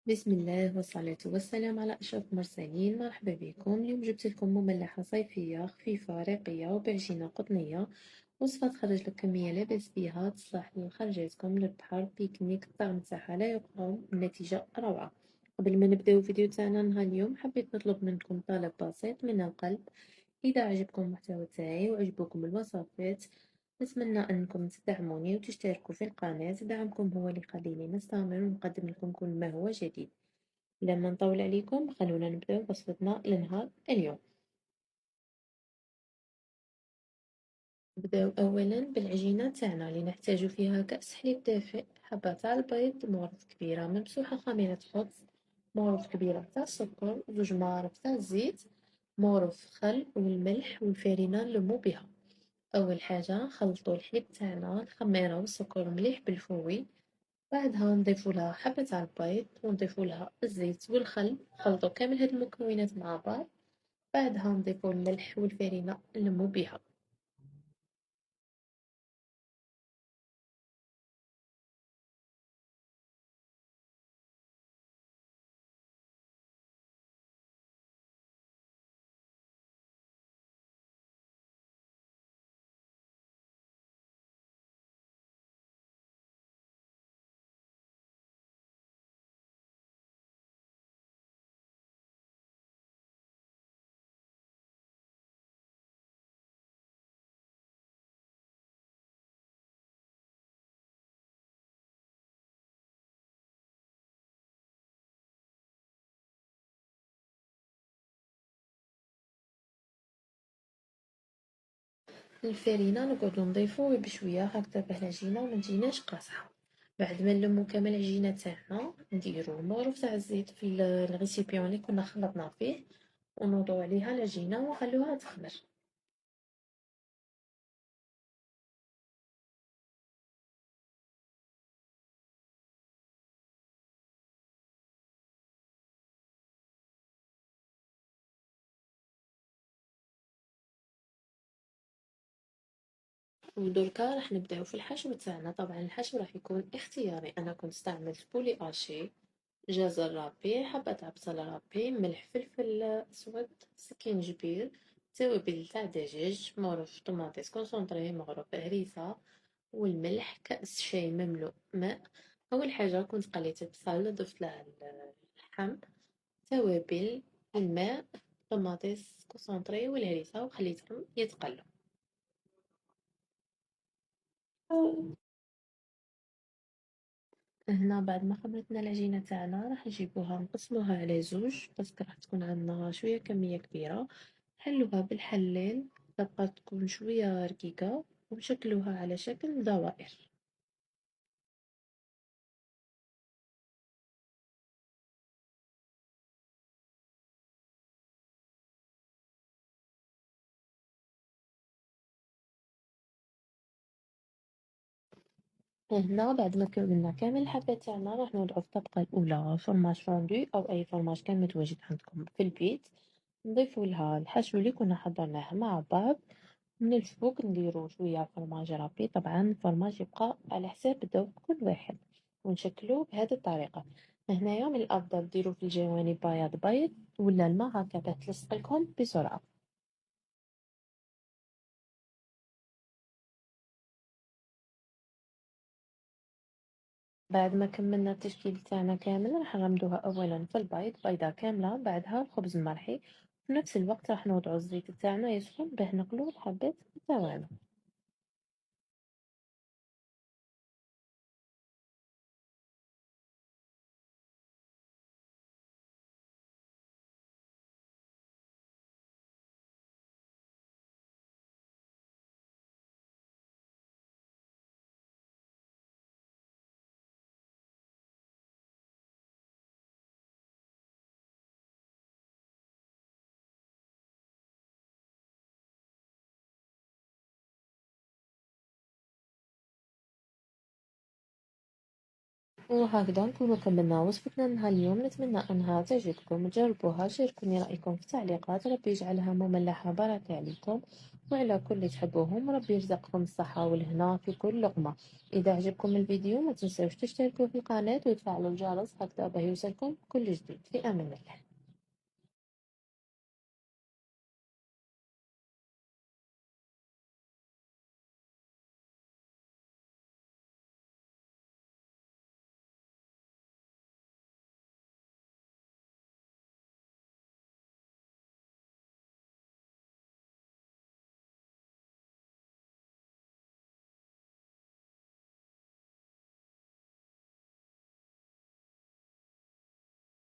بسم الله والصلاة والسلام على أشرف المرسلين. مرحبا بكم. اليوم جبت لكم مملحة صيفية خفيفة رقية وبعجينة قطنية. وصفة تخرج لك كمية لاباس بيها، تصلح لخرجاتكم للبحر بيكنيك. الطعم تاعها لا يقاوم، النتيجة روعة. قبل ما نبداو الفيديو تاعنا نهار اليوم، حبيت نطلب منكم طلب بسيط من القلب. إذا عجبكم المحتوى تاعي وعجبوكم الوصفات، نتمنى أنكم تدعموني وتشتركوا في القناة. دعمكم هو اللي يخليني نستمر ونقدم لكم كل ما هو جديد. لما نطول عليكم، خلونا نبدأ وصفتنا لنهار اليوم. نبداو أولا بالعجينة تاعنا اللي نحتاجو فيها: كأس حليب دافئ، حبة تاع البيض، مغرف كبيرة ممسوحة خميرة خبز، مغرف كبيرة تاع السكر، زوج مغارف تاع الزيت، مغرف خل والملح والفارينة نلمو بها. أول حاجة نخلطو الحليب تاعنا، الخميرة والسكر مليح بالفوي. بعدها نضيفولها حبة تاع البيض ونضيفولها الزيت والخل، نخلطو كامل هاد المكونات مع بعض. بعدها نضيفو الملح والفارينة نلمو بيها. الفارينة نقعدو نضيفوه بشوية هكدا باه العجينة متجيناش قاصحة. بعد ما نلمو كامل العجينة تاعنا، نديرو المغرف تاع الزيت في الغيسيبيون اللي كنا خلطنا فيه، ونوضعو عليها العجينة ونخلوها تخمر. ودركا راح نبداو في الحشو تاعنا. طبعا الحشو راح يكون اختياري، انا كنت استعملت بولي اشي، جزر رابي، حبة بصل رابي، ملح، فلفل اسود، سكينجبير، توابل تاع دجاج، مغرف طماطيس كونسونطري، مغرف هريسة، والملح، كأس شاي مملوء ماء. اول حاجة كنت قليت البصل، ضفت له اللحم، توابل، الماء، طماطيس كونسونطري والهريسة، وخليتهم يتقلوا. هنا بعد ما خمرتنا العجينة تاعنا، راح نجيبوها نقسموها على زوج، باسكو راح تكون عندنا شوية كمية كبيرة. نحلوها بالحلين، تبقى تكون شوية رقيقة، ونشكلوها على شكل دوائر. هنا بعد ما كونا كامل الحبات تاعنا، راح نوضعو في الطبقة الأولى فرماج فوندو أو أي فرماج كان متواجد عندكم في البيت. نضيفو لها الحشو اللي كنا حضرناه مع بعض. من الفوق نديرو شوية فرماج رابي، طبعا الفرماج يبقى على حساب ذوق كل واحد، ونشكلو بهذه الطريقة. هنايا من الأفضل ديرو في الجوانب بياض بيض ولا الماء هكا باه تلصقلكم بسرعة. بعد ما كملنا التشكيل تاعنا كامل، راح نغمدوها أولا في البيض بيضة كاملة، بعدها الخبز المرحي. في نفس الوقت راح نوضعو الزيت تاعنا يسخن باه نقلو الحبات تاعنا. وهكذا نكونوا كملنا وصفتنا نهار اليوم. نتمنى أنها تعجبكم، تجربوها، شاركوني رأيكم في التعليقات. ربي يجعلها مملحة بركة عليكم، وعلى كل اللي تحبوهم، ربي يرزقكم الصحة والهنا في كل لقمة. إذا عجبكم الفيديو ما تنسوش تشتركوا في القناة وتفعلوا الجرس هكذا باه يوصلكم كل جديد. في أمان الله.